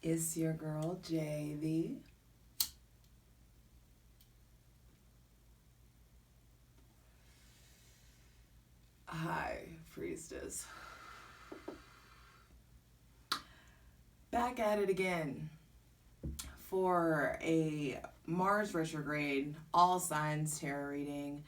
It's your girl, JV. Hi, Priestess. Back at it again for a Mars retrograde, all signs tarot reading.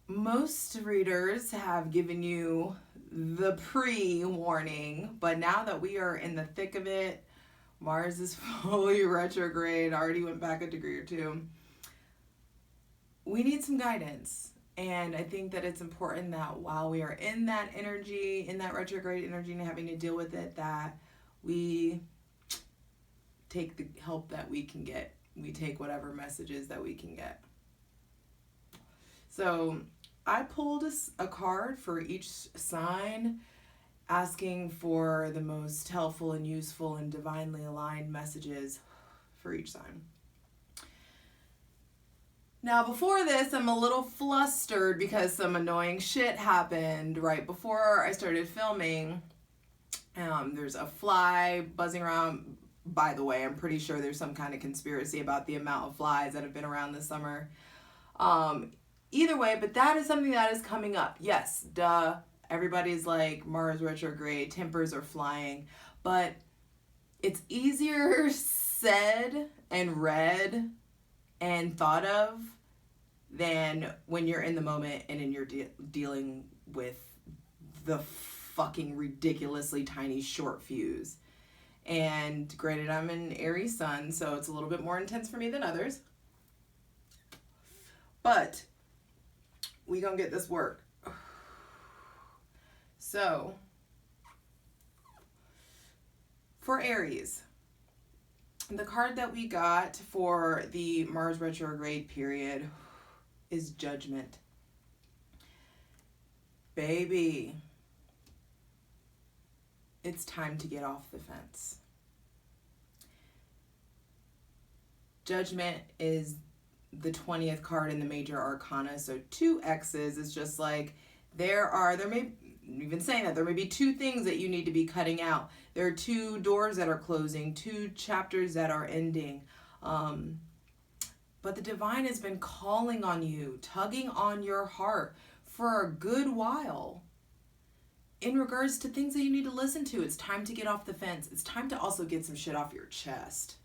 Most readers have given you the pre-warning, but now that we are in the thick of it, Mars is fully retrograde, already went back a degree or two. We need some guidance. And I think that it's important that while we are in that energy, in that retrograde energy and having to deal with it, that we take the help that we can get. We take whatever messages that we can get. So I pulled a card for each sign, asking for the most helpful and useful and divinely aligned messages for each sign. Now, before this, I'm a little flustered because some annoying shit happened right before I started filming. There's a fly buzzing around. By the way, I'm pretty sure there's some kind of conspiracy about the amount of flies that have been around this summer. Either way, but that is something that is coming up. Yes, duh. Everybody's like, Mars retrograde, tempers are flying. But it's easier said and read and thought of than when you're in the moment and then you're dealing with the fucking ridiculously tiny short fuse. And granted, I'm an Aries sun, so it's a little bit more intense for me than others. But we gonna get this work. So, for Aries, the card that we got for the Mars retrograde period is Judgment. Baby, it's time to get off the fence. Judgment is the 20th card in the major arcana, so 2 X's is just like there may be 2 things that you need to be cutting out. There are 2 doors that are closing, 2 chapters that are ending. But the divine has been calling on you, tugging on your heart for a good while. In regards to things that you need to listen to, it's time to get off the fence. It's time to also get some shit off your chest.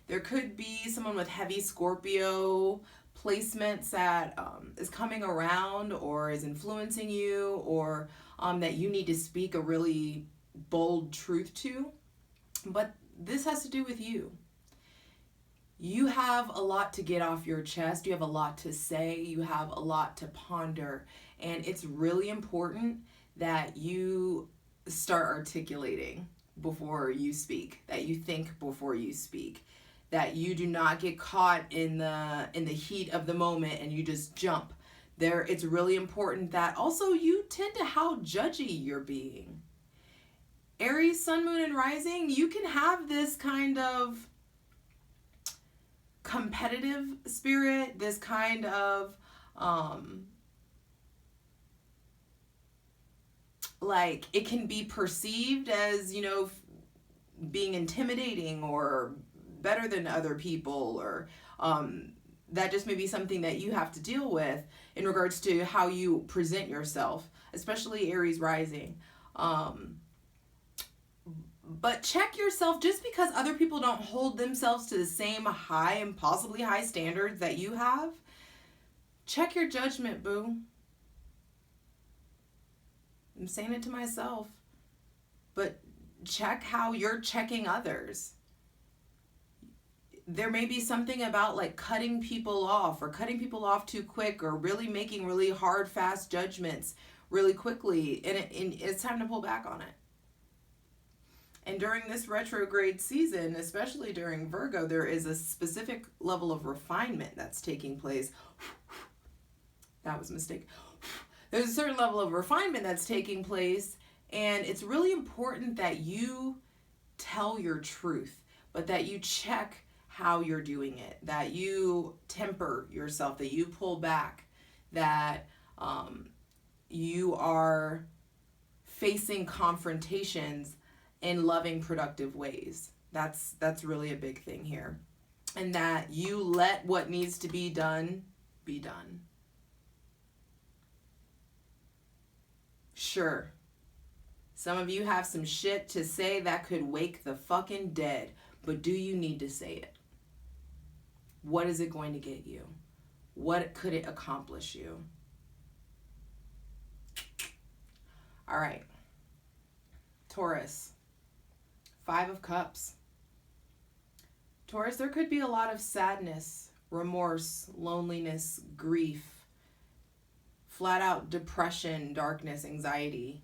There could be someone with heavy Scorpio placements that is coming around or is influencing you, or that you need to speak a really bold truth to. But this has to do with you. You have a lot to get off your chest. You have a lot to say. You have a lot to ponder. And it's really important that you start articulating before you speak, that you think before you speak, that you do not get caught in the heat of the moment and you just jump. It's really important that also you tend to how judgy you're being. Aries, sun, moon, and rising, you can have this kind of competitive spirit, this kind of like it can be perceived as, being intimidating or better than other people, or that just may be something that you have to deal with in regards to how you present yourself, especially Aries rising. But check yourself. Just because other people don't hold themselves to the same high and possibly high standards that you have, check your judgment, boo. I'm saying it to myself. But check how you're checking others. There may be something about like cutting people off or cutting people off too quick or really making really hard, fast judgments really quickly. And it's time to pull back on it. And during this retrograde season, especially during Virgo, there is a specific level of refinement that's taking place. That was a mistake. There's a certain level of refinement that's taking place, and it's really important that you tell your truth, but that you check how you're doing it, that you temper yourself, that you pull back, that you are facing confrontations in loving, productive ways. That's really a big thing here. And that you let what needs to be done be done. Sure, some of you have some shit to say that could wake the fucking dead, but do you need to say it? What is it going to get you? What could it accomplish you? All right. Taurus. 5 of Cups. Taurus, there could be a lot of sadness, remorse, loneliness, grief, flat out depression, darkness, anxiety,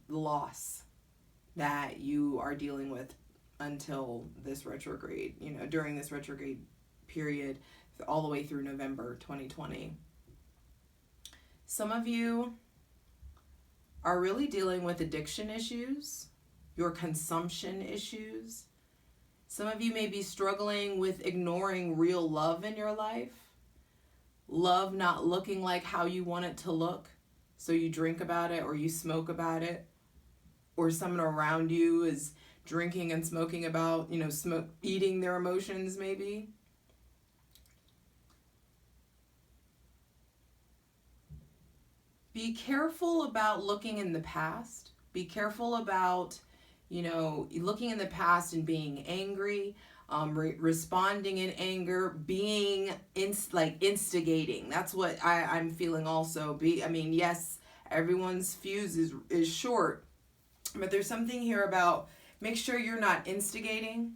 loss that you are dealing with until this retrograde, during this retrograde period, all the way through November 2020. Some of you are really dealing with addiction issues, your consumption issues. Some of you may be struggling with ignoring real love in your life. Love not looking like how you want it to look. So you drink about it or you smoke about it. Or someone around you is drinking and smoking about, eating their emotions maybe. Be careful about looking in the past. Be careful about, looking in the past and being angry, responding in anger, being instigating. That's what I'm feeling also. Yes, everyone's fuse is short, but there's something here about make sure you're not instigating.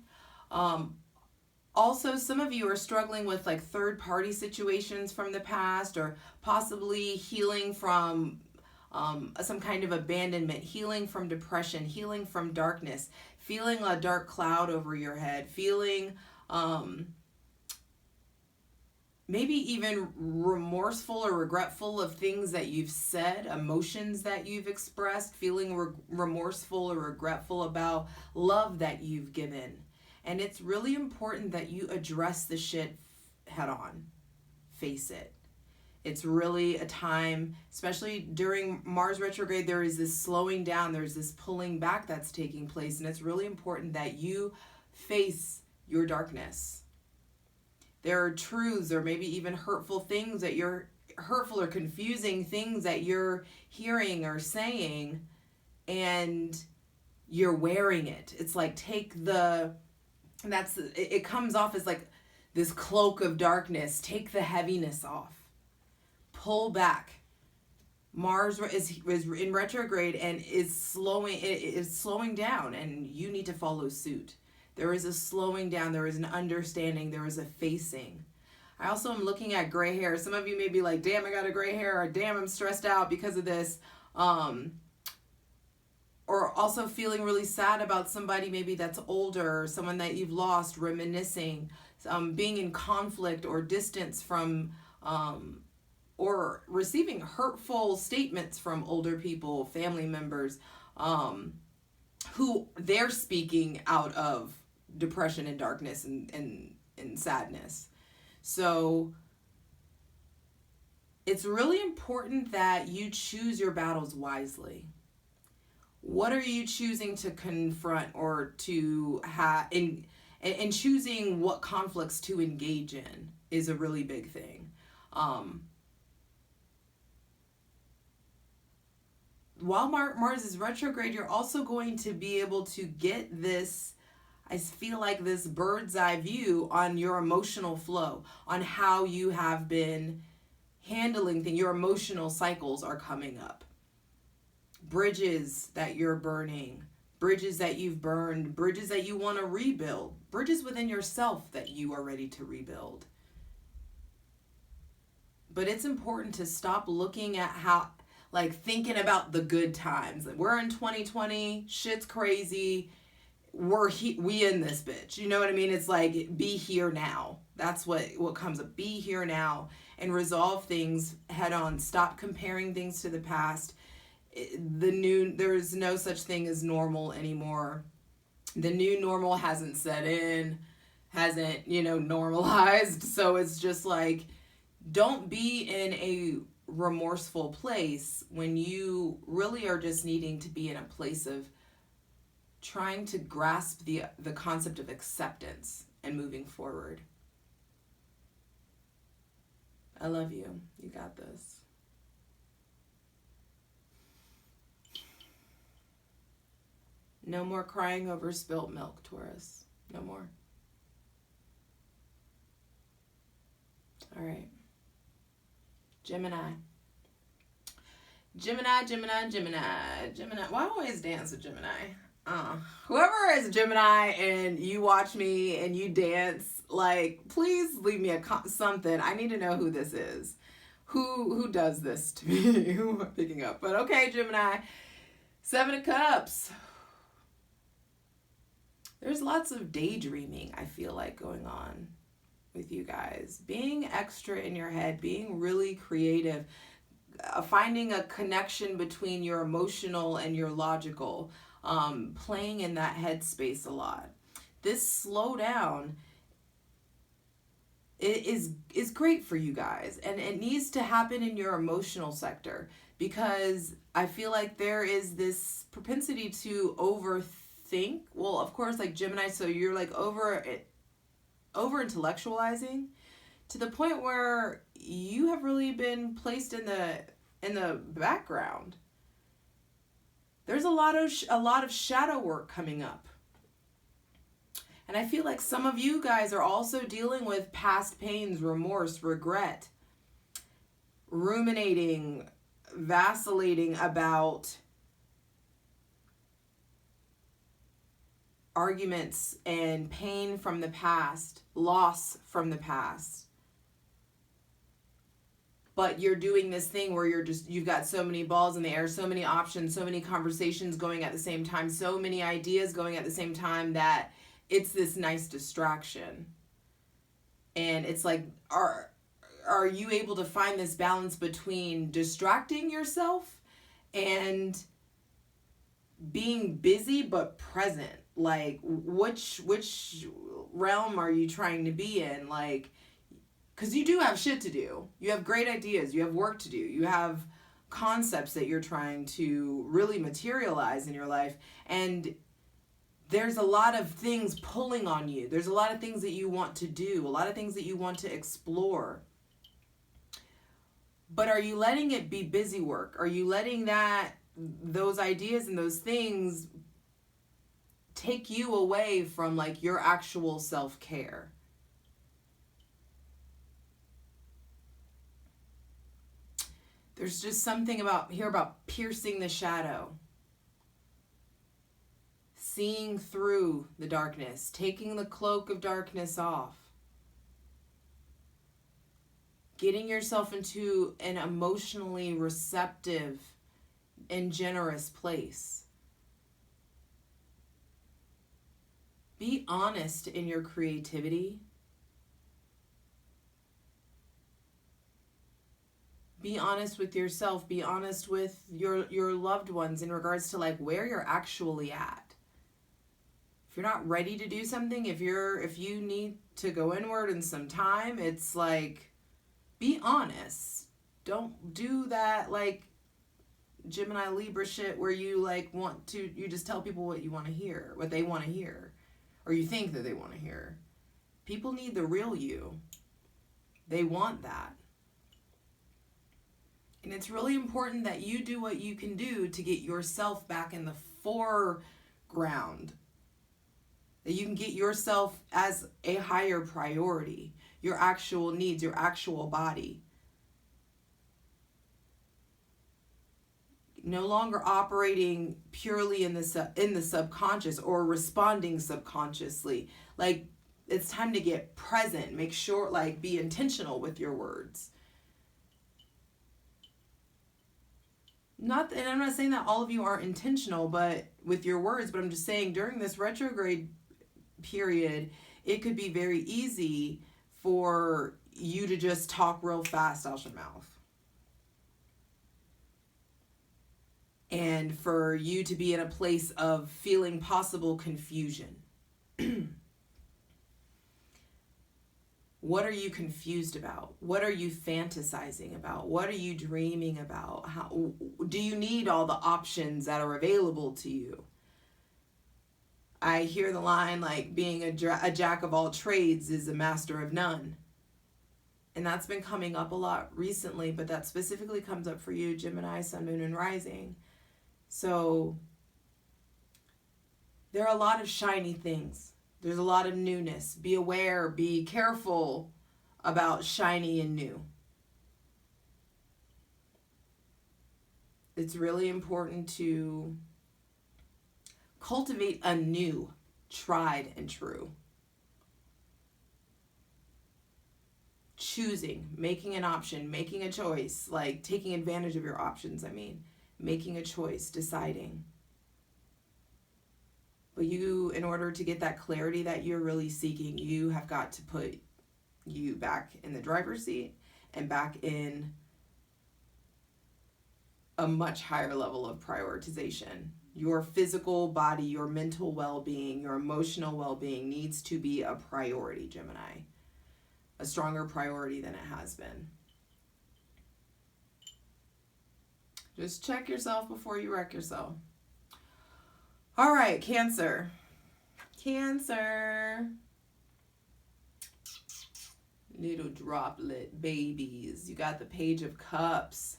Also, some of you are struggling with third-party situations from the past, or possibly healing from some kind of abandonment, healing from depression, healing from darkness, feeling a dark cloud over your head, feeling maybe even remorseful or regretful of things that you've said, emotions that you've expressed, feeling remorseful or regretful about love that you've given. And it's really important that you address the shit head on. Face it. It's really a time, especially during Mars retrograde, there is this slowing down, there's this pulling back that's taking place, and it's really important that you face your darkness. There are truths or maybe even hurtful things that hurtful or confusing things that you're hearing or saying, and you're wearing it. It's like it comes off as this cloak of darkness. Take the heaviness off. Pull back. Mars is in retrograde and is slowing down, and you need to follow suit. There is a slowing down, there is an understanding, there is a facing. I also am looking at gray hair. Some of you may be like, damn, I got a gray hair, or damn, I'm stressed out because of this. Or also feeling really sad about somebody maybe that's older, someone that you've lost, reminiscing, being in conflict or distance from, or receiving hurtful statements from older people, family members, who they're speaking out of depression and darkness and sadness. So it's really important that you choose your battles wisely. What are you choosing to confront or to have and choosing what conflicts to engage in is a really big thing. While Mars is retrograde, you're also going to be able to get this, I feel like, this bird's eye view on your emotional flow, on how you have been handling things. Your emotional cycles are coming up. Bridges that you're burning, bridges that you've burned, bridges that you want to rebuild, bridges within yourself that you are ready to rebuild. But it's important to stop looking at thinking about the good times. We're in 2020, shit's crazy, we in this bitch. You know what I mean? It's be here now. That's what comes up. Be here now and resolve things head on. Stop comparing things to the past. There's no such thing as normal anymore. The new normal hasn't set in, hasn't, normalized. So it's just don't be in a remorseful place when you really are just needing to be in a place of trying to grasp the concept of acceptance and moving forward. I love you. You got this. No more crying over spilt milk, Taurus. No more. All right. Gemini. Gemini. Why always dance with Gemini? Whoever is Gemini and you watch me and you dance, like, please leave me something. I need to know who this is. Who does this to me? Who am I picking up? But okay, Gemini. 7 of Cups. There's lots of daydreaming, I feel like, going on with you guys. Being extra in your head, being really creative, finding a connection between your emotional and your logical, playing in that headspace a lot. This slowdown is great for you guys, and it needs to happen in your emotional sector, because I feel like there is this propensity to overthink. Well, of course, like Gemini, so you're like over intellectualizing to the point where you have really been placed in the background. There's a lot of shadow work coming up. And I feel like some of you guys are also dealing with past pains, remorse, regret, ruminating, vacillating about arguments and pain from the past, loss from the past. But you're doing this thing where you've got so many balls in the air, so many options, so many conversations going at the same time, so many ideas going at the same time, that it's this nice distraction. And it's like, are you able to find this balance between distracting yourself and being busy but present? Like, which realm are you trying to be in? Like, because you do have shit to do. You have great ideas. You have work to do. You have concepts that you're trying to really materialize in your life. And there's a lot of things pulling on you. There's a lot of things that you want to do. A lot of things that you want to explore. But are you letting it be busy work? Are you letting those ideas and those things take you away from like your actual self-care? There's just something about piercing the shadow, seeing through the darkness, taking the cloak of darkness off, getting yourself into an emotionally receptive and generous place. Be honest in your creativity. Be honest with yourself. Be honest with your loved ones in regards to like where you're actually at. If you're not ready to do something, if you need to go inward in some time, it's like, be honest. Don't do that like Gemini Libra shit where you you just tell people what you want to hear, what they want to hear, or you think that they want to hear. People need the real you. They want that. And it's really important that you do what you can do to get yourself back in the foreground. That you can get yourself as a higher priority. Your actual needs, your actual body. No longer operating purely in the subconscious or responding subconsciously. Like, it's time to get present. Make sure, like, be intentional with your words. And I'm not saying that all of you aren't intentional but with your words, but I'm just saying during this retrograde period, it could be very easy for you to just talk real fast out your mouth. And for you to be in a place of feeling possible confusion. What are you confused about? What are you fantasizing about? What are you dreaming about? How do you need all the options that are available to you? I hear the line like being a jack of all trades is a master of none. And that's been coming up a lot recently, but that specifically comes up for you, Gemini, Sun, Moon, and Rising. So there are a lot of shiny things. There's a lot of newness. Be aware, be careful about shiny and new. It's really important to cultivate a new, tried and true. Choosing, making an option, making a choice, like taking advantage of your options, making a choice, deciding. But you, in order to get that clarity that you're really seeking, you have got to put you back in the driver's seat and back in a much higher level of prioritization. Your physical body, your mental well-being, your emotional well-being needs to be a priority, Gemini. A stronger priority than it has been. Just check yourself before you wreck yourself. All right, Cancer. Cancer. Little droplet babies. You got the Page of Cups.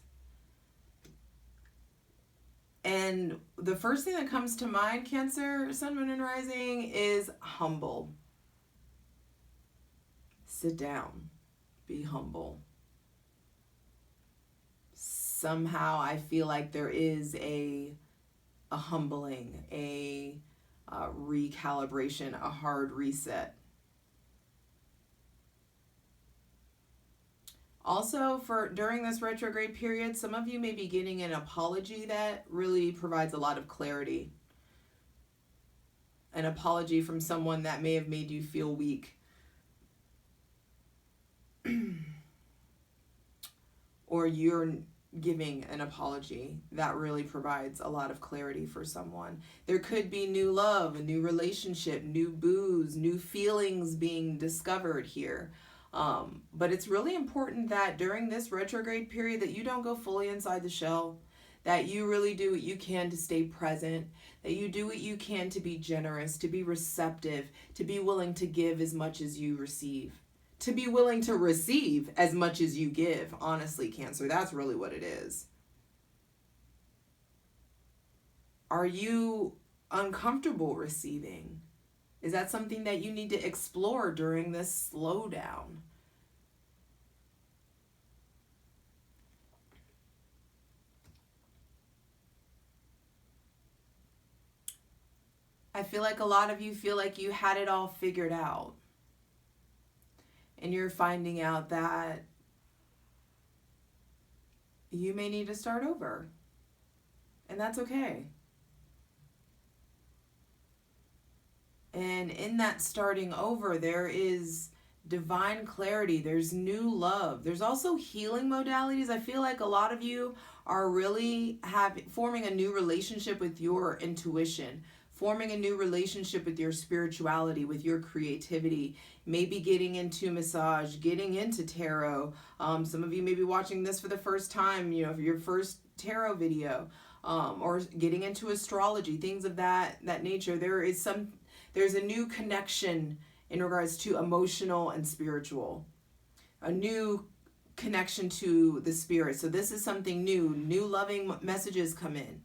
And the first thing that comes to mind, Cancer, Sun, Moon, and Rising, is humble. Sit down. Be humble. Somehow I feel like there is a humbling, a recalibration, a hard reset. Also, during this retrograde period, some of you may be getting an apology that really provides a lot of clarity. An apology from someone that may have made you feel weak. Or you're giving an apology that really provides a lot of clarity for someone. There could be new love, a new relationship, new booze, new feelings being discovered here. But it's really important that during this retrograde period that you don't go fully inside the shell, that you really do what you can to stay present, that you do what you can to be generous, to be receptive, to be willing to give as much as you receive. To be willing to receive as much as you give. Honestly, Cancer, that's really what it is. Are you uncomfortable receiving? Is that something that you need to explore during this slowdown? I feel like a lot of you feel like you had it all figured out. And you're finding out that you may need to start over. And that's okay. And in that starting over, there is divine clarity. There's new love. There's also healing modalities. I feel like a lot of you are really forming a new relationship with your intuition, forming a new relationship with your spirituality, with your creativity, maybe getting into massage, getting into tarot. Some of you may be watching this for the first time, for your first tarot video, or getting into astrology, things of that nature. There's a new connection in regards to emotional and spiritual, a new connection to the spirit. So this is something new loving messages come in.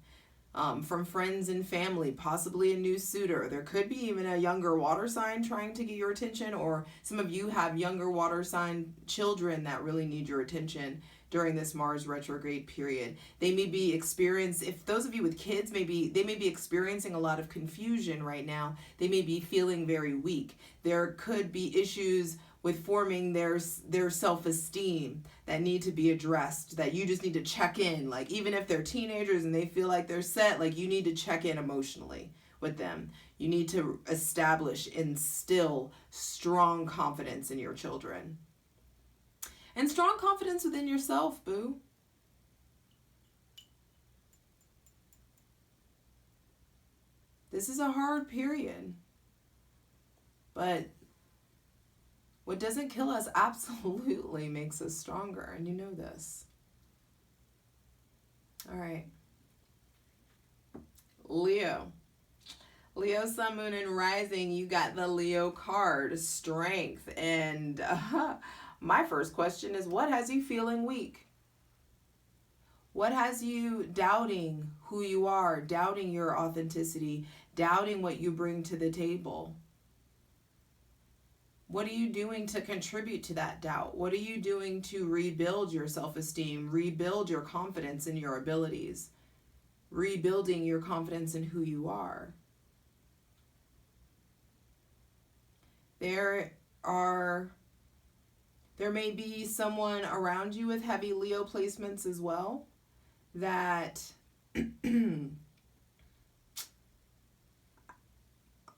From friends and family, possibly a new suitor. There could be even a younger water sign trying to get your attention, or some of you have younger water sign children that really need your attention during this Mars retrograde period. They may be if those of you with kids, they may be experiencing a lot of confusion right now. They may be feeling very weak. There could be issues with forming their self-esteem that need to be addressed, that you just need to check in. Like, even if they're teenagers and they feel like they're set, like, you need to check in emotionally with them. You need to instill strong confidence in your children. And strong confidence within yourself, boo. This is a hard period. But What doesn't kill us absolutely makes us stronger, and you know this. All right. Leo. Leo, sun, moon, and rising, you got the Leo card, strength. And my first question is, what has you feeling weak? What has you doubting who you are, doubting your authenticity, doubting what you bring to the table? What are you doing to contribute to that doubt? What are you doing to rebuild your self-esteem, rebuild your confidence in your abilities, rebuilding your confidence in who you are? There may be someone around you with heavy Leo placements as well that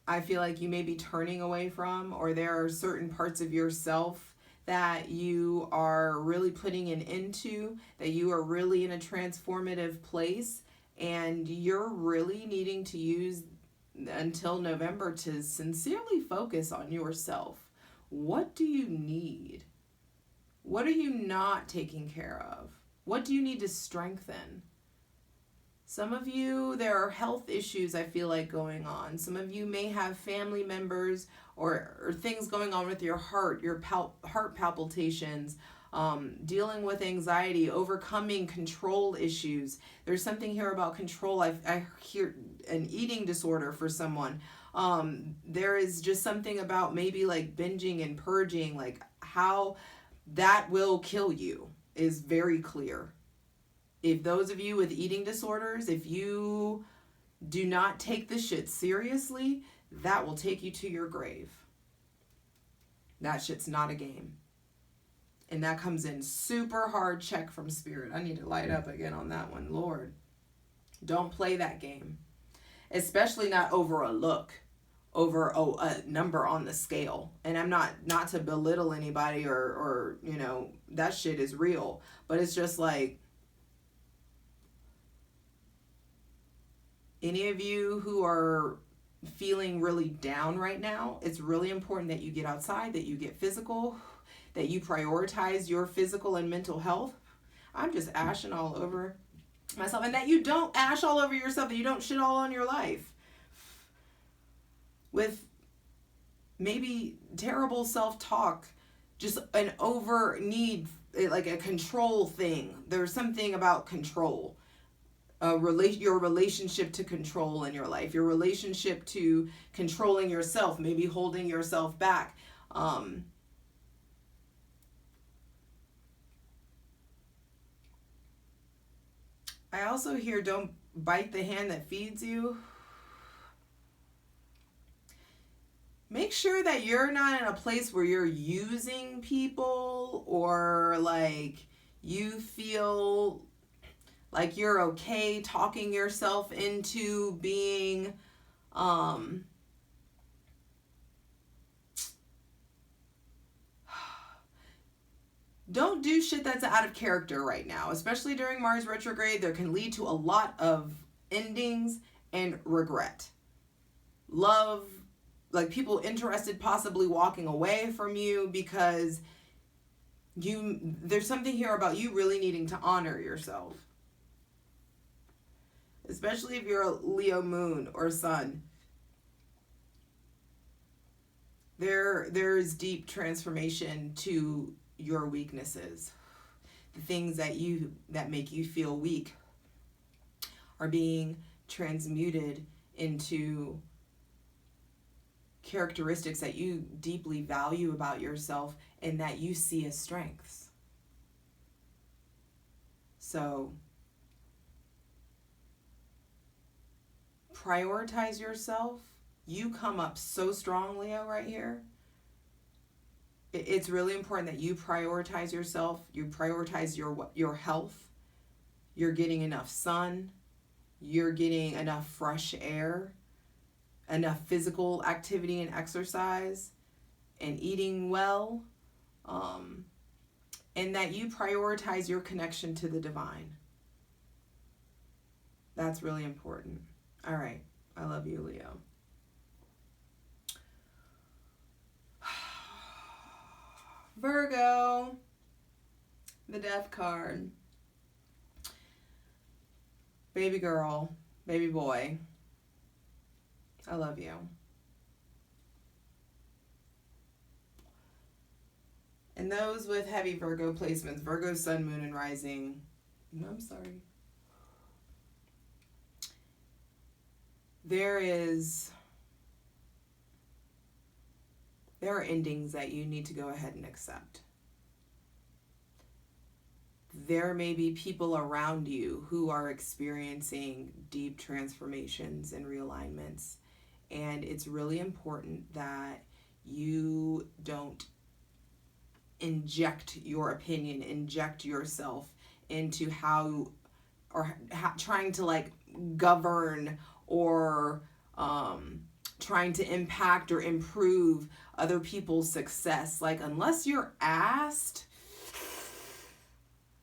I feel like you may be turning away from, or there are certain parts of yourself that you are really putting an end to, that you are really in a transformative place, and you're really needing to use until November to sincerely focus on yourself. What do you need? What are you not taking care of? What do you need to strengthen? Some of you, there are health issues I feel like going on. Some of you may have family members or things going on with your heart, your heart palpitations, dealing with anxiety, overcoming control issues. There's something here about control. I hear an eating disorder for someone. There is just something about maybe like binging and purging, like how that will kill you is very clear. If those of you with eating disorders, if you do not take this shit seriously, that will take you to your grave. That shit's not a game. And that comes in super hard check from Spirit. I need to light up again on that one. Lord, don't play that game. Especially not over a look, over a number on the scale. And I'm not to belittle anybody or you know, that shit is real. But it's just like, any of you who are feeling really down right now, it's really important that you get outside, that you get physical, that you prioritize your physical and mental health. I'm just ashing all over myself. And that you don't ash all over yourself, that you don't shit all on your life. With maybe terrible self-talk, just an over need, like a control thing. There's something about control. Your relationship to control in your life, your relationship to controlling yourself, maybe holding yourself back. I also hear, don't bite the hand that feeds you. Make sure that you're not in a place where you're using people, or like you feel like you're okay talking yourself into being don't do shit that's out of character right now, especially during Mars retrograde. There can lead to a lot of endings and regret. Love, like people interested possibly walking away from you because there's something here about you really needing to honor yourself. Especially if you're a Leo moon or sun. There's deep transformation to your weaknesses. The things that make you feel weak are being transmuted into characteristics that you deeply value about yourself and that you see as strengths. So prioritize yourself. You come up so strong, Leo, right here. It's really important that you prioritize yourself. You prioritize your health. You're getting enough sun. You're getting enough fresh air, enough physical activity and exercise, and eating well. And that you prioritize your connection to the divine. That's really important. All right. I love you, Leo. Virgo, the Death card. Baby girl, baby boy, I love you. And those with heavy Virgo placements, Virgo, sun, moon, and rising, I'm sorry. There are endings that you need to go ahead and accept. There may be people around you who are experiencing deep transformations and realignments. And it's really important that you don't inject your opinion, inject yourself into trying to like govern or trying to impact or improve other people's success. Like, unless you're asked,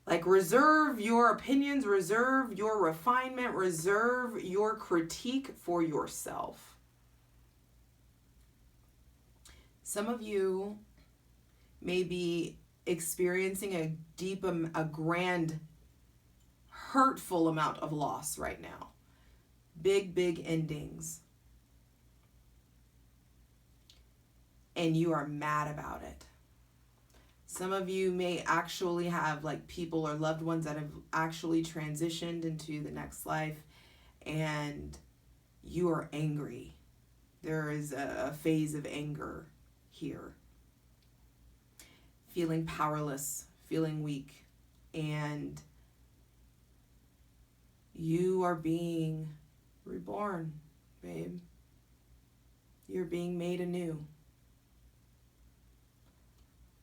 like, reserve your opinions, reserve your refinement, reserve your critique for yourself. Some of you may be experiencing a grand, hurtful amount of loss right now. Big endings. And you are mad about it. Some of you may actually have like people or loved ones that have actually transitioned into the next life, and you are angry. There is a phase of anger here. Feeling powerless, feeling weak, and you are being reborn, babe. You're being made anew.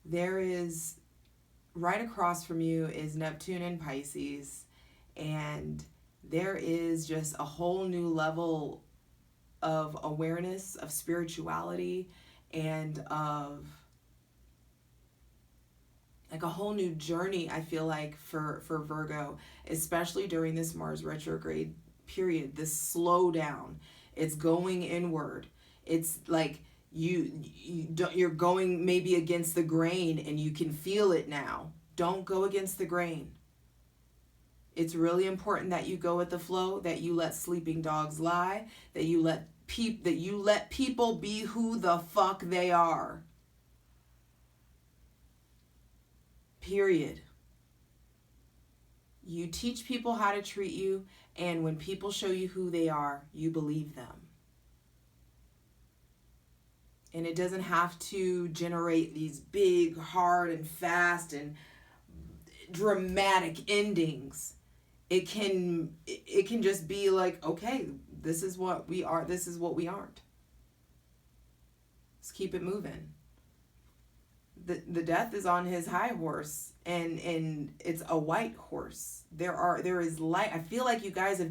There is, right across from you is Neptune in Pisces, and there is just a whole new level of awareness, of spirituality, and of like a whole new journey, I feel like, for Virgo, especially during this Mars retrograde period, this slowdown. It's going inward. It's like you're going maybe against the grain, and you can feel it now. Don't go against the grain. It's really important that you go with the flow, that you let sleeping dogs lie, that you let people be who the fuck they are. Period. You teach people how to treat you, and when people show you who they are, you believe them. And it doesn't have to generate these big, hard, and fast, and dramatic endings. It can just be like, okay, this is what we are, this is what we aren't. Let's keep it moving. The death is on his high horse, and it's a white horse. There is light. I feel like you guys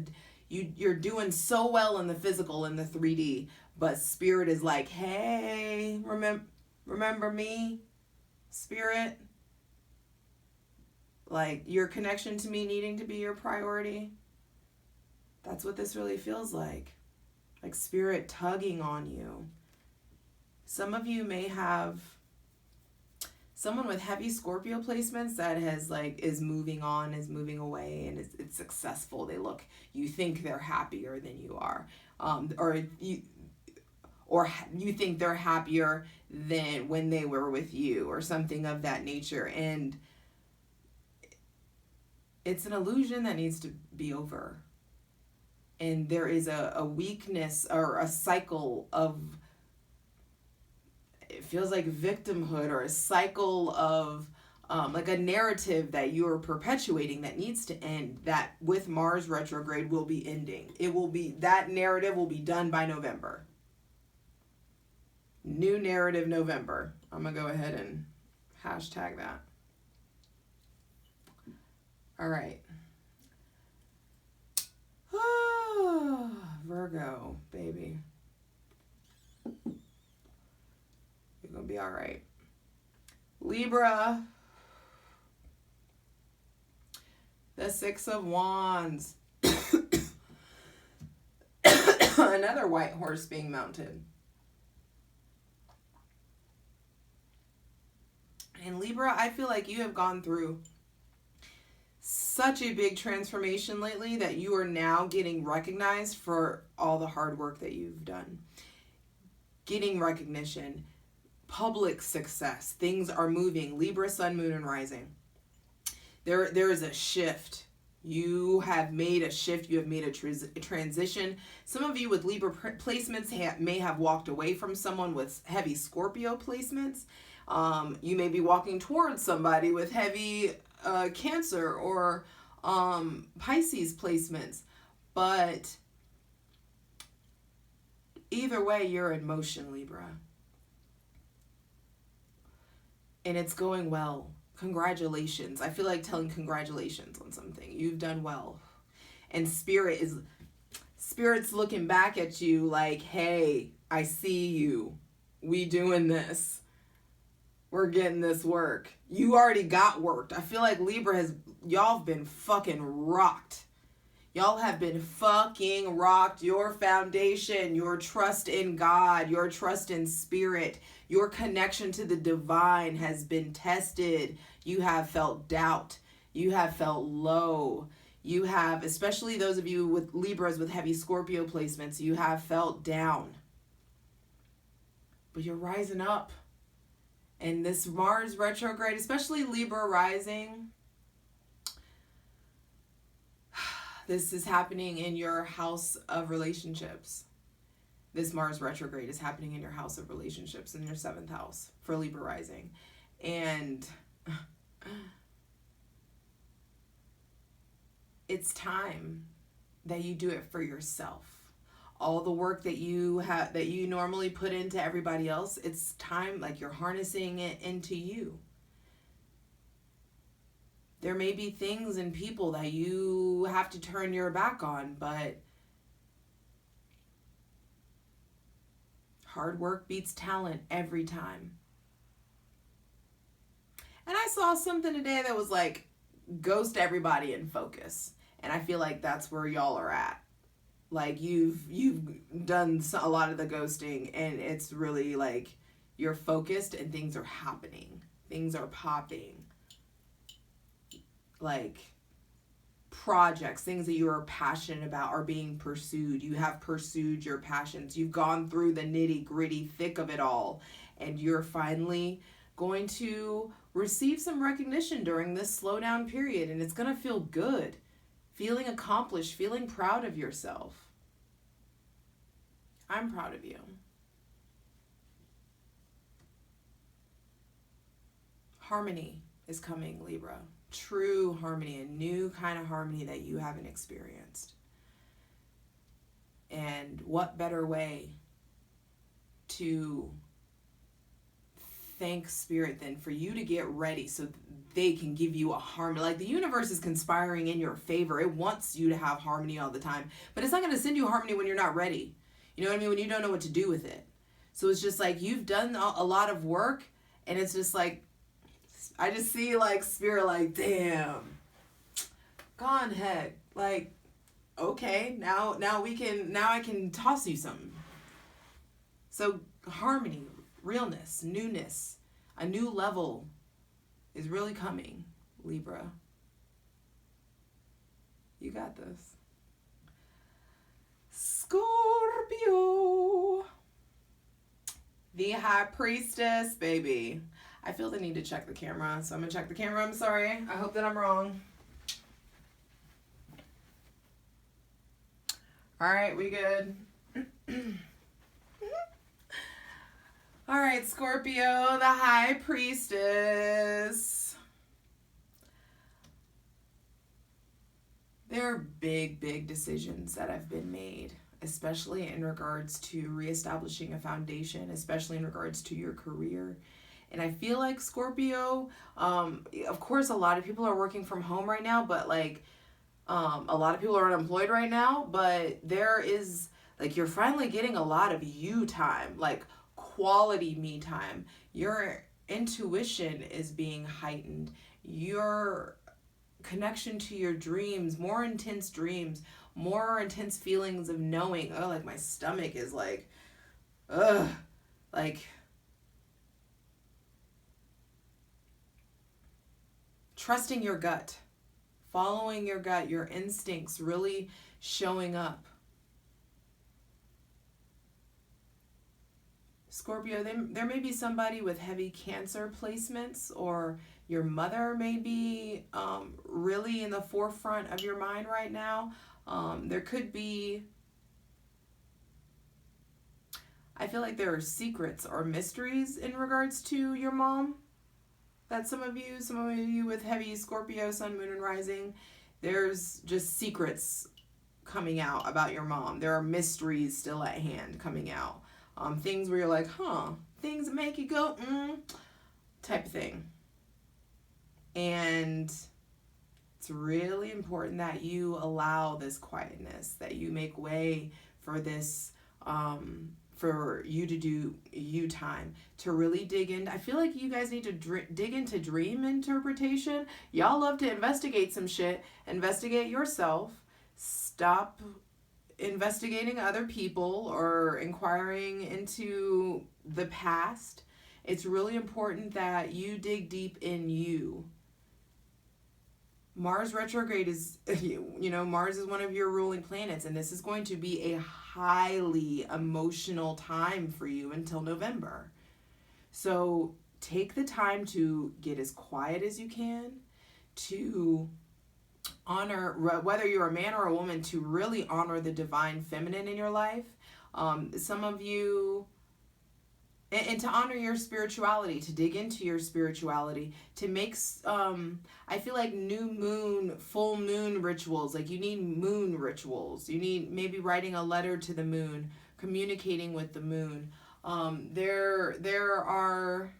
you're doing so well in the physical, in the 3D, but spirit is like, hey, remember me, spirit? Like, your connection to me needing to be your priority. That's what this really feels like. Like spirit tugging on you. Some of you may have someone with heavy Scorpio placements that is moving on, is moving away, and it's successful. You think they're happier than you are. Or you think they're happier than when they were with you, or something of that nature. And it's an illusion that needs to be over. And there is a weakness or a cycle of, it feels like victimhood, or a cycle of like a narrative that you're perpetuating that needs to end, that with Mars retrograde will be ending. That narrative will be done by November. New narrative November. I'm going to go ahead and hashtag that. All right. Virgo, baby. You're going to be all right. Libra. The Six of Wands. Another white horse being mounted. And Libra, I feel like you have gone through such a big transformation lately that you are now getting recognized for all the hard work that you've done. Getting recognition, public success, things are moving. Libra, Sun, Moon, and Rising. There is a shift. You have made a shift. You have made a transition. Some of you with Libra placements may have walked away from someone with heavy Scorpio placements. You may be walking towards somebody with heavy Cancer or Pisces placements. But either way, you're in motion, Libra. And it's going well. Congratulations. I feel like telling congratulations on something. You've done well. And Spirit's looking back at you like, hey, I see you. We doing this. We're getting this work. You already got worked. I feel like Libra y'all have been fucking rocked. Y'all have been fucking rocked. Your foundation, your trust in God, your trust in Spirit, your connection to the divine has been tested. You have felt doubt. You have felt low. You have, especially those of you with Libras with heavy Scorpio placements, you have felt down. But you're rising up. And this Mars retrograde, especially Libra rising, this is happening in your house of relationships. This Mars retrograde is happening in your house of relationships, in your 7th house for Libra rising. And it's time that you do it for yourself. All the work that you normally put into everybody else, it's time, like you're harnessing it into you. There may be things and people that you have to turn your back on, but hard work beats talent every time. And I saw something today that was like, ghost everybody and focus. And I feel like that's where y'all are at. Like you've done a lot of the ghosting, and it's really like you're focused and things are happening. Things are popping. Like projects, things that you are passionate about are being pursued. You have pursued your passions. You've gone through the nitty-gritty thick of it all, and you're finally going to receive some recognition during this slowdown period, and it's going to feel good. Feeling accomplished, feeling proud of yourself. I'm proud of you. Harmony is coming, Libra. True harmony, a new kind of harmony that you haven't experienced. And what better way to thank Spirit than for you to get ready so they can give you a harmony. Like the universe is conspiring in your favor. It wants you to have harmony all the time, but it's not going to send you harmony when you're not ready. You know what I mean? When you don't know what to do with it. So it's just like you've done a lot of work, and it's just like, I just see like Spirit like, damn, gone head. Like, okay, now I can toss you something. So harmony, realness, newness, a new level is really coming, Libra. You got this. Scorpio. The High Priestess, baby. I feel the need to check the camera, so I'm going to check the camera. I'm sorry. I hope that I'm wrong. All right, we good? All right, Scorpio, the High Priestess. There are big decisions that have been made, especially in regards to reestablishing a foundation, especially in regards to your career. And I feel like Scorpio, of course, a lot of people are working from home right now, but like a lot of people are unemployed right now, but there is like, you're finally getting a lot of you time, like quality me time. Your intuition is being heightened. Your connection to your dreams, more intense feelings of knowing. Oh, like my stomach is like, ugh, like trusting your gut, following your gut, your instincts really showing up. Scorpio, there may be somebody with heavy Cancer placements, or your mother may be really in the forefront of your mind right now. There could be, I feel like there are secrets or mysteries in regards to your mom. That some of you with heavy Scorpio, Sun, Moon, and Rising, there's just secrets coming out about your mom. There are mysteries still at hand coming out. Things where you're like, things that make you go, type of thing. And it's really important that you allow this quietness, that you make way for this, for you to do you time, to really dig in. I feel like you guys need to dig into dream interpretation. Y'all love to investigate some shit. Investigate yourself. Stop investigating other people or inquiring into the past. It's really important that you dig deep in you. Mars retrograde is, Mars is one of your ruling planets, and this is going to be a highly emotional time for you until November. So take the time to get as quiet as you can, to honor, whether you're a man or a woman, to really honor the divine feminine in your life. Some of you, and to honor your spirituality, to dig into your spirituality, to make, I feel like new moon, full moon rituals, like you need moon rituals. You need maybe writing a letter to the moon, communicating with the moon. There are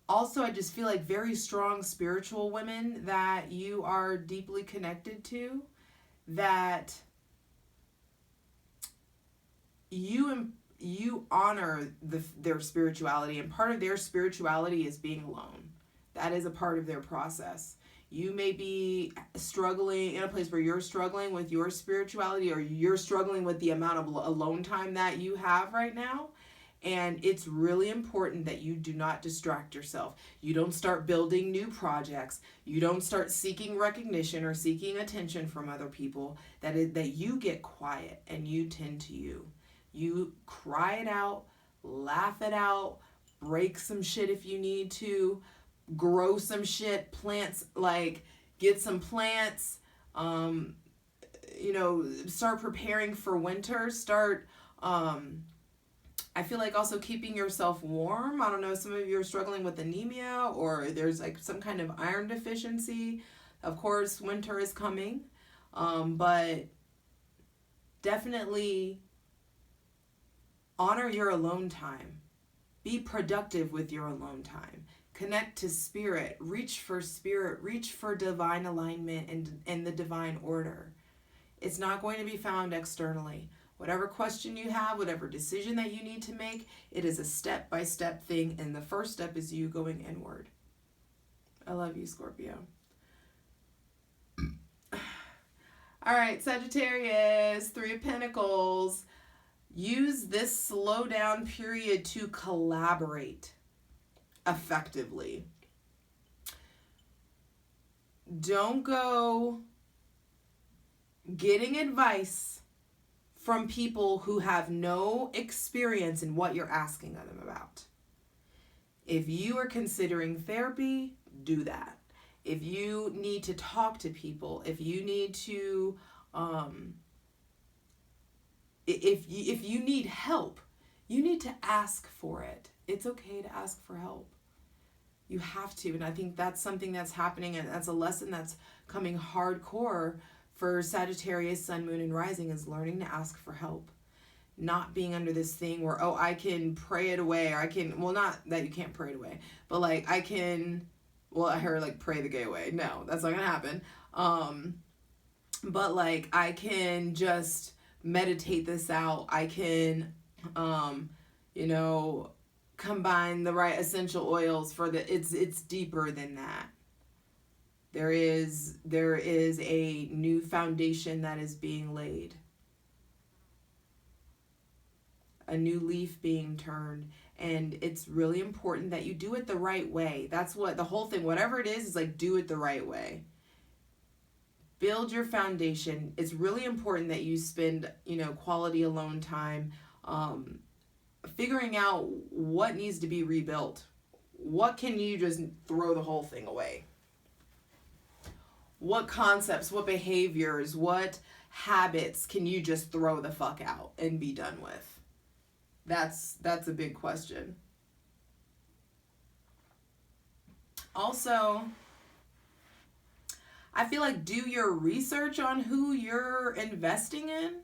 also, I just feel like very strong spiritual women that you are deeply connected to, that you honor their spirituality, and part of their spirituality is being alone. That is a part of their process. You may be struggling in a place where you're struggling with your spirituality, or you're struggling with the amount of alone time that you have right now. And it's really important that you do not distract yourself. You don't start building new projects. You don't start seeking recognition or seeking attention from other people. That you get quiet and you tend to you. You cry it out, laugh it out, break some shit if you need to, grow some shit, plants, like get some plants, start preparing for winter, I feel like also keeping yourself warm. I don't know, some of you are struggling with anemia, or there's like some kind of iron deficiency. Of course, winter is coming, but definitely honor your alone time. Be productive with your alone time. Connect to spirit, reach for divine alignment and the divine order. It's not going to be found externally. Whatever question you have, whatever decision that you need to make, it is a step-by-step thing, and the first step is you going inward. I love you, Scorpio. All right, Sagittarius, 3 of Pentacles. Use this slow down period to collaborate effectively. Don't go getting advice from people who have no experience in what you're asking them about. If you are considering therapy, do that. If you need to talk to people, if you need to, if you need help, you need to ask for it. It's okay to ask for help. You have to, and I think that's something that's happening, and that's a lesson that's coming hardcore for Sagittarius, Sun, Moon, and Rising, is learning to ask for help. Not being under this thing where, I can pray it away, or I can, not that you can't pray it away, but like I heard like pray the gay away. No, that's not gonna happen. But like I can just meditate this out. I can, combine the right essential oils for it's deeper than that. There is a new foundation that is being laid. a new leaf being turned. And it's really important that you do it the right way. That's what the whole thing, whatever it is like, do it the right way. Build your foundation. It's really important that you spend, quality alone time figuring out what needs to be rebuilt. What can you just throw the whole thing away? What concepts, what behaviors, what habits can you just throw the fuck out and be done with? That's a big question. Also, I feel like do your research on who you're investing in.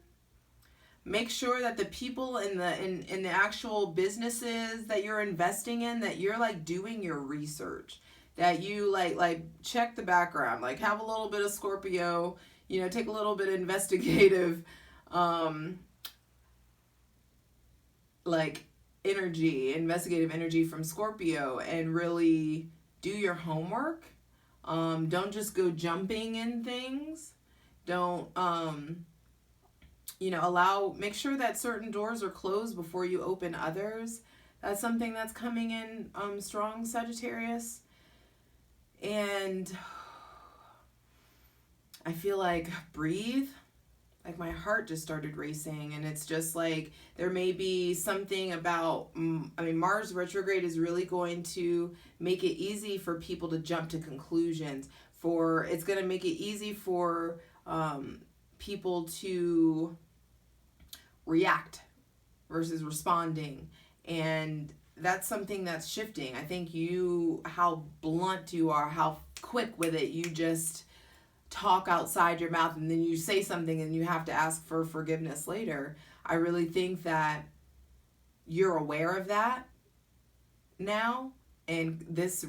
Make sure that the people in the actual businesses that you're investing in, that you're like doing your research, that you like check the background, like have a little bit of Scorpio, take a little bit of investigative investigative energy from Scorpio, and really do your homework. Don't just go jumping in things. Don't make sure that certain doors are closed before you open others. That's something that's coming in strong, Sagittarius. And I feel like breathe. Like my heart just started racing, and it's just like there may be something about, Mars retrograde is really going to make it easy for people to jump to conclusions. It's going to make it easy for people to react versus responding. And that's something that's shifting. I think how blunt you are, how quick with it, you just talk outside your mouth, and then you say something and you have to ask for forgiveness later. I really think that you're aware of that now, and this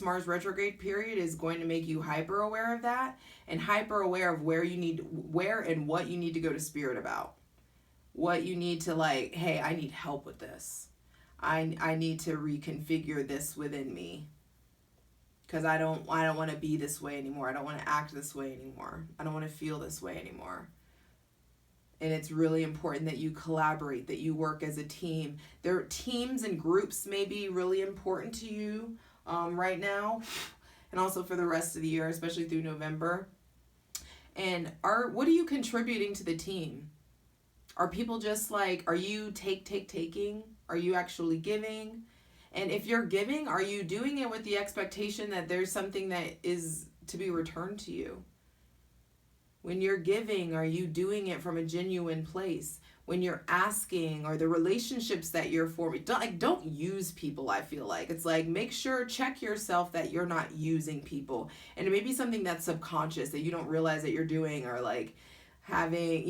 Mars retrograde period is going to make you hyper aware of that, and hyper aware of where and what you need to go to spirit about. What you need to hey, I need help with this. I need to reconfigure this within me. Because I don't want to be this way anymore. I don't want to act this way anymore. I don't want to feel this way anymore. And it's really important that you collaborate, that you work as a team. Teams and groups may be really important to you right now, and also for the rest of the year, especially through November. And what are you contributing to the team? Are people just are you taking? Are you actually giving? And if you're giving, are you doing it with the expectation that there's something that is to be returned to you? When you're giving, are you doing it from a genuine place? When you're asking, or the relationships that you're forming, don't use people, I feel like. It's make sure, check yourself that you're not using people. And it may be something that's subconscious that you don't realize that you're doing, or having,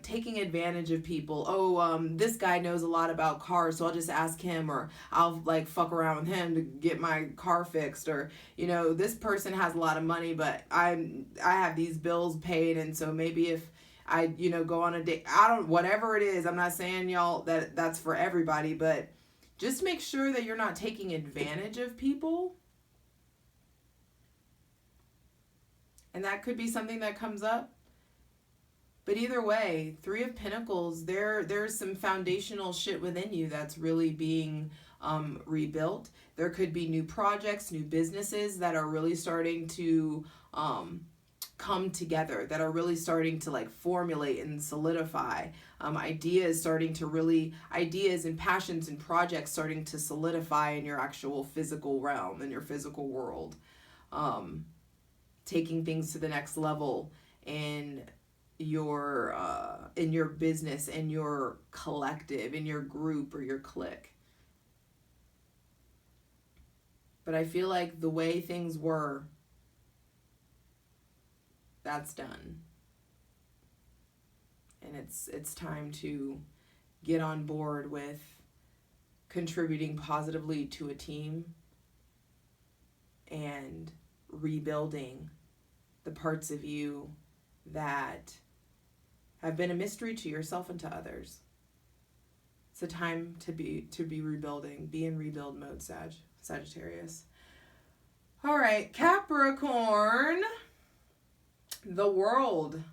taking advantage of people. This guy knows a lot about cars, so I'll just ask him, or I'll fuck around with him to get my car fixed, or this person has a lot of money, but I have these bills paid, and so maybe if I go on a date, whatever it is, I'm not saying y'all that's for everybody, but just make sure that you're not taking advantage of people. And that could be something that comes up. But either way, Three of Pentacles, there's some foundational shit within you that's really being rebuilt. There could be new projects, new businesses that are really starting to come together, that are really starting to formulate and solidify. Ideas and passions and projects starting to solidify in your actual physical realm, in your physical world. Taking things to the next level in your business, in your collective, in your group or your clique. But I feel like the way things were, that's done. And it's time to get on board with contributing positively to a team and rebuilding the parts of you that have been a mystery to yourself and to others. It's a time to be rebuilding. Be in rebuild mode, Sagittarius. All right, Capricorn. The world.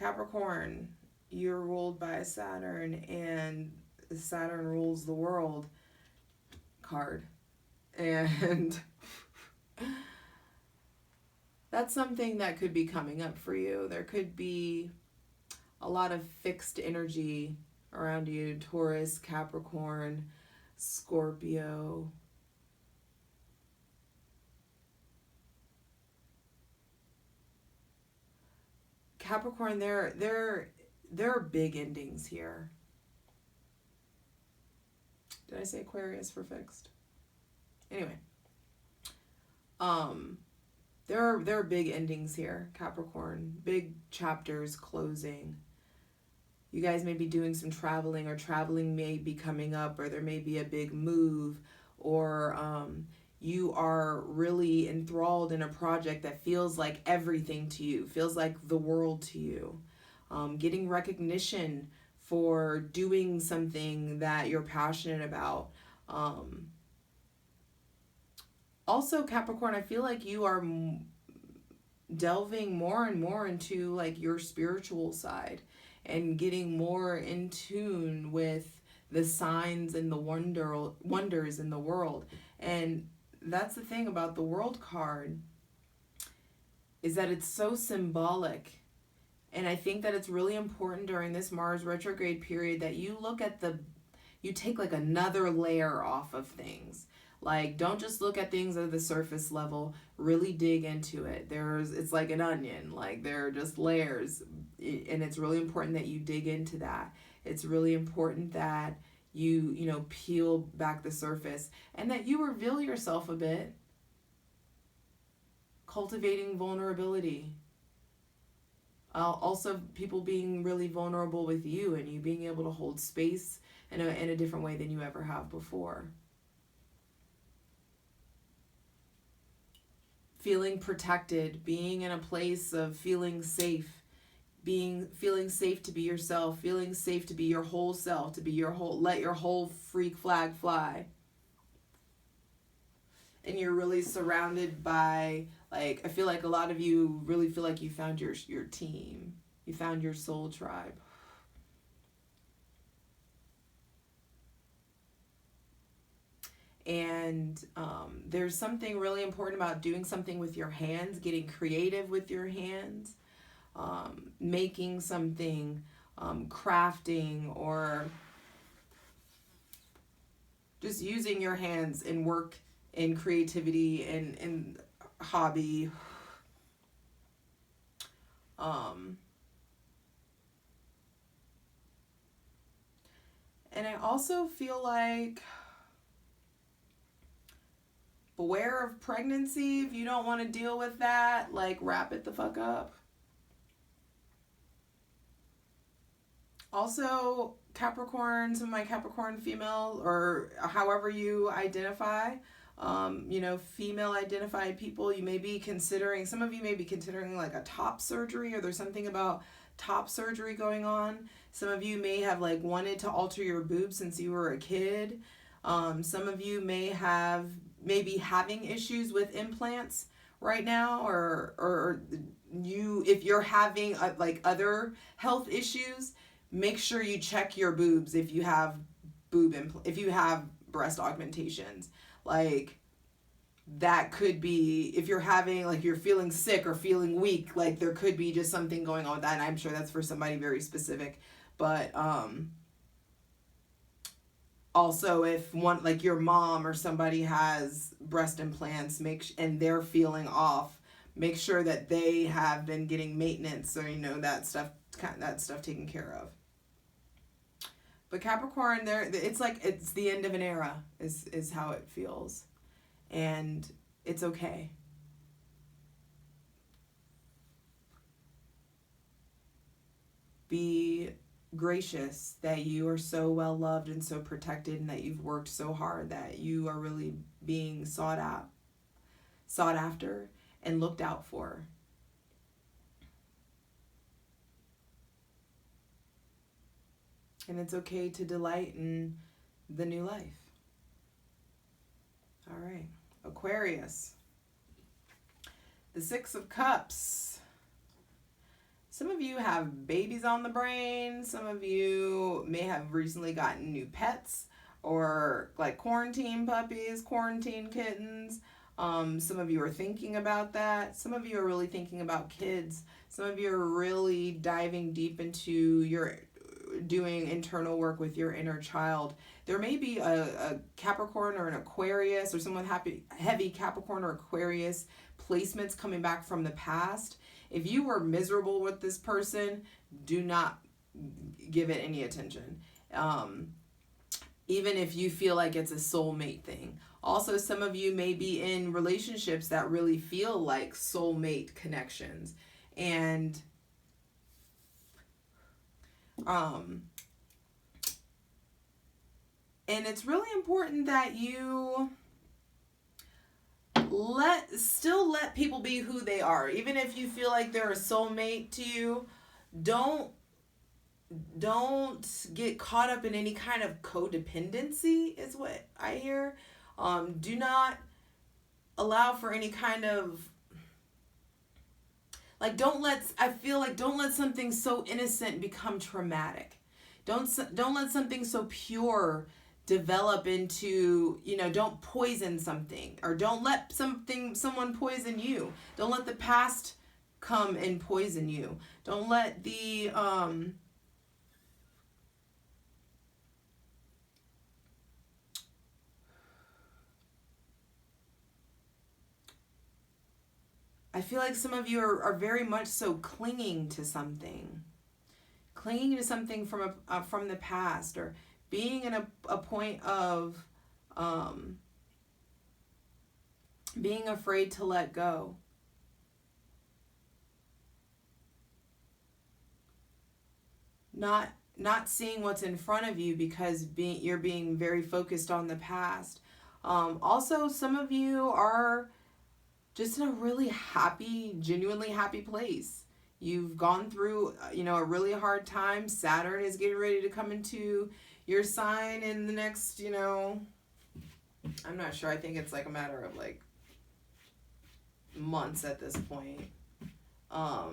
Capricorn. you're ruled by Saturn, and Saturn rules the world card. And that's something that could be coming up for you. There could be a lot of fixed energy around you. Taurus, Capricorn, Scorpio. Capricorn, there are big endings here. Did I say Aquarius for fixed? Anyway, there are big endings here, Capricorn. Big chapters closing. You guys may be doing some traveling, or traveling may be coming up, or there may be a big move, or you are really enthralled in a project that feels like everything to you, feels like the world to you. Getting recognition for doing something that you're passionate about. Also, Capricorn, I feel like you are delving more and more into like your spiritual side and getting more in tune with the signs and the wonders in the world. And that's the thing about the World card, is that it's so symbolic. And I think that it's really important during this Mars retrograde period that you look at you take like another layer off of things. Like, don't just look at things at the surface level, really dig into it. It's like an onion, like there are just layers, and it's really important that you dig into that. It's really important that you peel back the surface and that you reveal yourself a bit, cultivating vulnerability. Also, people being really vulnerable with you, and you being able to hold space in a different way than you ever have before. Feeling protected, being in a place of feeling safe, feeling safe to be yourself, feeling safe to be your whole self, to be let your whole freak flag fly. And you're really surrounded by, like, I feel like a lot of you really feel like you found your team. You found your soul tribe. And there's something really important about doing something with your hands, getting creative with your hands, making something, crafting, or just using your hands in work, in creativity, and hobby. And I also feel like, beware of pregnancy. If you don't want to deal with that, like, wrap it the fuck up. Also, Capricorn, some of my Capricorn female, or however you identify, female identified people, some of you may be considering like a top surgery, or there's something about top surgery going on. Some of you may have like wanted to alter your boobs since you were a kid. Some of you may be having issues with implants right now, or if you're having like other health issues, make sure you check your boobs if you have if you have breast augmentations. Like, that could be, if you're having, like, you're feeling sick or feeling weak, like there could be just something going on with that, and I'm sure that's for somebody very specific. But also, if one, like your mom or somebody has breast implants, and they're feeling off, make sure that they have been getting maintenance, or that stuff taken care of. But Capricorn, it's like it's the end of an era is how it feels, and it's okay. Be gracious that you are so well loved and so protected, and that you've worked so hard, that you are really being sought after and looked out for. And it's okay to delight in the new life. All right, Aquarius. The Six of Cups. Some of you have babies on the brain. Some of you may have recently gotten new pets or like quarantine puppies, quarantine kittens. Some of you are thinking about that. Some of you are really thinking about kids. Some of you are really diving deep into your doing internal work with your inner child. There may be a Capricorn or an Aquarius or someone heavy Capricorn or Aquarius placements coming back from the past. If you were miserable with this person, do not give it any attention. Even if you feel like it's a soulmate thing. Also, some of you may be in relationships that really feel like soulmate connections. And it's really important that you let people be who they are. Even if you feel like they're a soulmate to you, don't get caught up in any kind of codependency is what I hear. Do not allow for any kind of don't let something so innocent become traumatic. Don't let something so pure develop into, don't poison something, or don't let someone poison you. Don't let the past come and poison you. Don't let the I feel like some of you are very much so clinging to something from the past, or being in a point of being afraid to let go. Not seeing what's in front of you because you're being very focused on the past. Also, some of you are just in a really happy, genuinely happy place. You've gone through, a really hard time. Saturn is getting ready to come into your sign in the next, I'm not sure. I think it's a matter of months at this point. A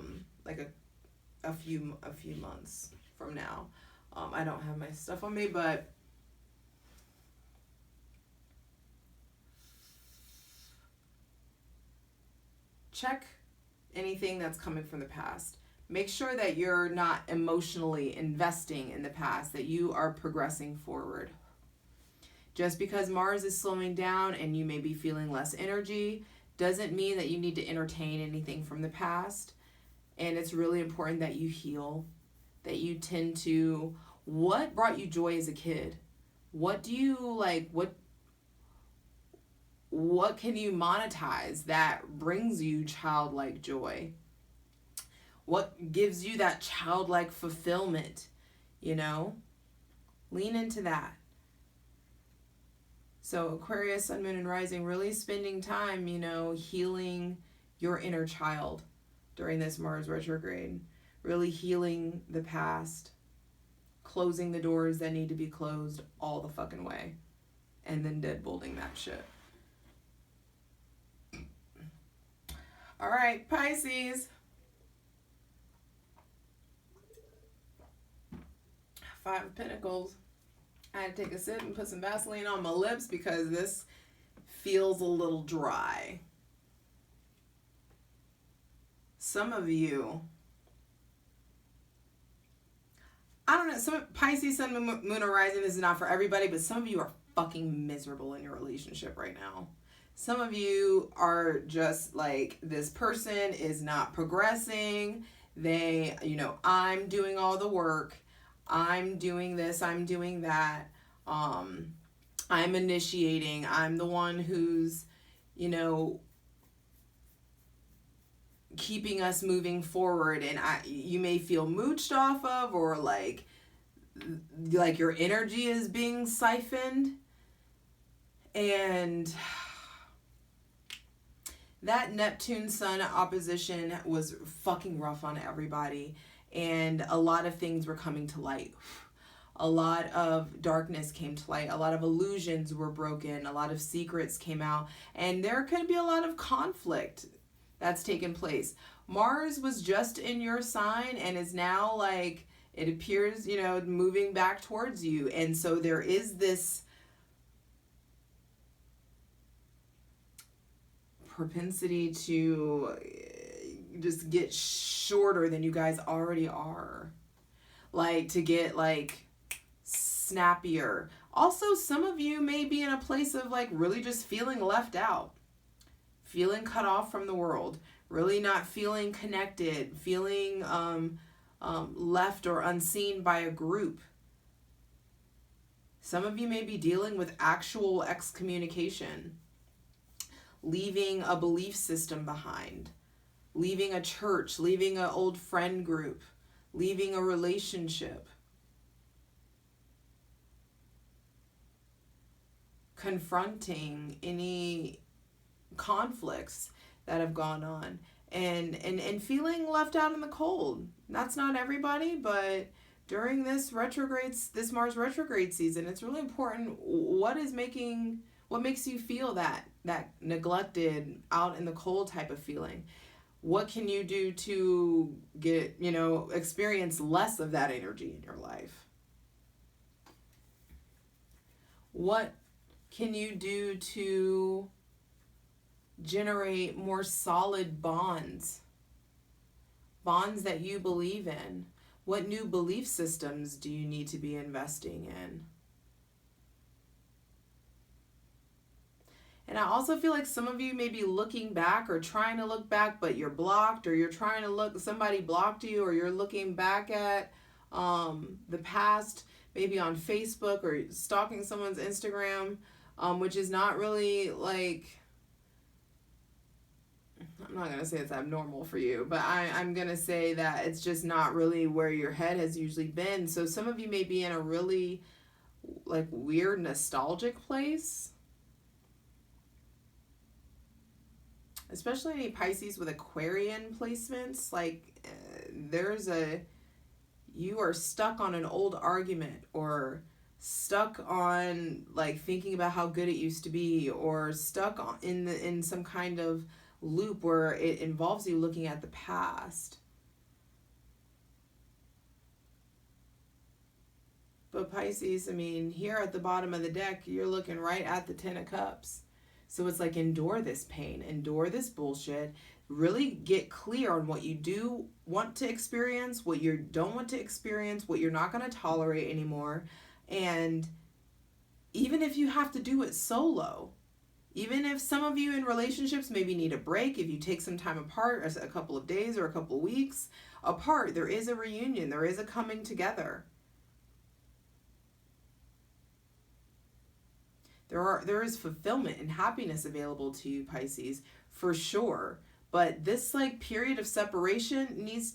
few months from now. I don't have my stuff on me, but check anything that's coming from the past. Make sure that you're not emotionally investing in the past, that you are progressing forward. Just because Mars is slowing down and you may be feeling less energy doesn't mean that you need to entertain anything from the past. And it's really important that you heal, that you tend to, what brought you joy as a kid? What do you like? What can you monetize that brings you childlike joy? What gives you that childlike fulfillment? Lean into that. So Aquarius, Sun, Moon, and Rising, really spending time, healing your inner child during this Mars retrograde. Really healing the past. Closing the doors that need to be closed all the fucking way. And then deadbolting that shit. All right, Pisces. 5 of Pentacles. I had to take a sip and put some Vaseline on my lips because this feels a little dry. Some of you, I don't know, some Pisces, Sun, Moon, or Rising, this is not for everybody, but some of you are fucking miserable in your relationship right now. Some of you are just like, this person is not progressing. They, I'm doing all the work. I'm doing this, I'm doing that. I'm initiating. I'm the one who's, keeping us moving forward. And you may feel mooched off of, or like your energy is being siphoned. And that Neptune Sun opposition was fucking rough on everybody. And a lot of things were coming to light. A lot of darkness came to light. A lot of illusions were broken. A lot of secrets came out. And there could be a lot of conflict that's taken place. Mars was just in your sign and is now like, it appears, you know, moving back towards you. And so there is this propensity to just get shorter than you guys already are. Like to get like snappier. Also, some of you may be in a place of like really just feeling left out. Feeling cut off from the world. Really not feeling connected. Feeling left or unseen by a group. Some of you may be dealing with actual excommunication. Leaving a belief system behind. Leaving a church. Leaving an old friend group. Leaving a relationship. Confronting any conflicts that have gone on. And feeling left out in the cold. That's not everybody, but during this Mars retrograde season, it's really important what makes you feel that neglected, out in the cold type of feeling. What can you do to get, experience less of that energy in your life? What can you do to generate more solid bonds? Bonds that you believe in. What new belief systems do you need to be investing in? And I also feel like some of you may be looking back or trying to look back, but you're blocked, or you're trying to look, somebody blocked you, or you're looking back at the past, maybe on Facebook or stalking someone's Instagram, which is not really like, I'm not going to say it's abnormal for you, but I'm going to say that it's just not really where your head has usually been. So some of you may be in a really like weird nostalgic place. Especially any Pisces with Aquarian placements. Like you are stuck on an old argument, or stuck on like thinking about how good it used to be, or stuck in some kind of loop where it involves you looking at the past. But Pisces, I mean, here at the bottom of the deck, you're looking right at the Ten of Cups. So it's like, endure this pain, endure this bullshit, really get clear on what you do want to experience, what you don't want to experience, what you're not going to tolerate anymore. And even if you have to do it solo, even if some of you in relationships maybe need a break, if you take some time apart, a couple of days or a couple of weeks apart, there is a reunion, there is a coming together. There is fulfillment and happiness available to you, Pisces, for sure. But this like period of separation needs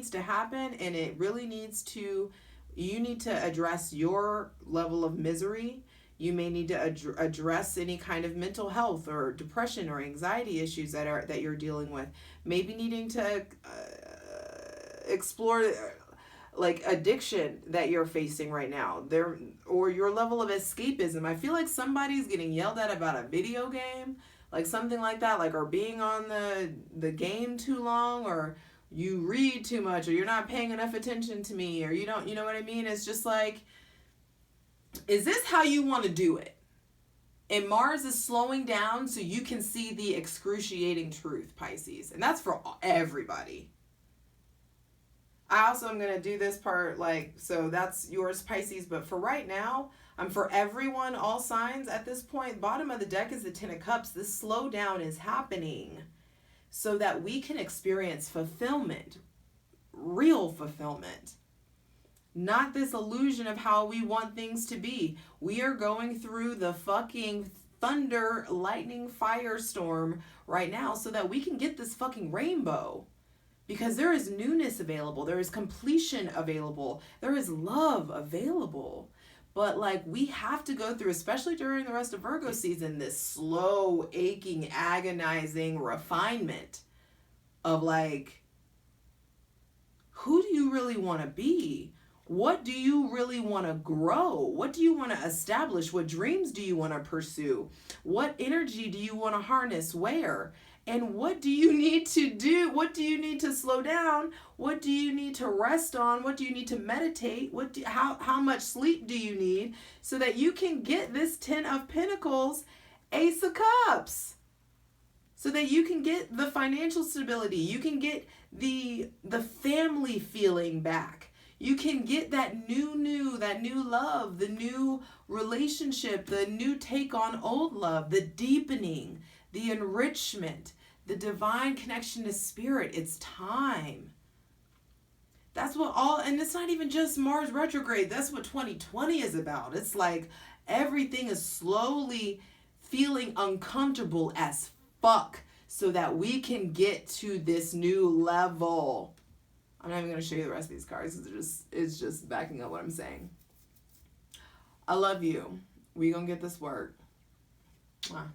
to happen, and it really you need to address your level of misery. You may need to address any kind of mental health or depression or anxiety issues that you're dealing with. Maybe needing to explore like addiction that you're facing right now, or your level of escapism. I feel like somebody's getting yelled at about a video game, like something like that, like, or being on the game too long, or you read too much, or you're not paying enough attention to me, or you don't, you know what I mean? It's just like, is this how you want to do it? And Mars is slowing down so you can see the excruciating truth, Pisces. And that's for everybody. I also am going to do this part, like, so that's yours, Pisces. But for right now, for everyone, all signs at this point, bottom of the deck is the Ten of Cups. This slowdown is happening so that we can experience fulfillment, real fulfillment. Not this illusion of how we want things to be. We are going through the fucking thunder, lightning, firestorm right now so that we can get this fucking rainbow. Because there is newness available. There is completion available. There is love available. But like, we have to go through, especially during the rest of Virgo season, this slow, aching, agonizing refinement of like, who do you really want to be? What do you really want to grow? What do you want to establish? What dreams do you want to pursue? What energy do you want to harness where? And what do you need to do? What do you need to slow down? What do you need to rest on? What do you need to meditate? How much sleep do you need so that you can get this 10 of Pentacles, Ace of Cups? So that you can get the financial stability, you can get the family feeling back. You can get that new love, the new relationship, the new take on old love, the deepening, the enrichment, the divine connection to spirit. It's time. That's what and it's not even just Mars retrograde. That's what 2020 is about. It's like everything is slowly feeling uncomfortable as fuck so that we can get to this new level. I'm not even going to show you the rest of these cards. It's just backing up what I'm saying. I love you. We gonna get this work. Mwah.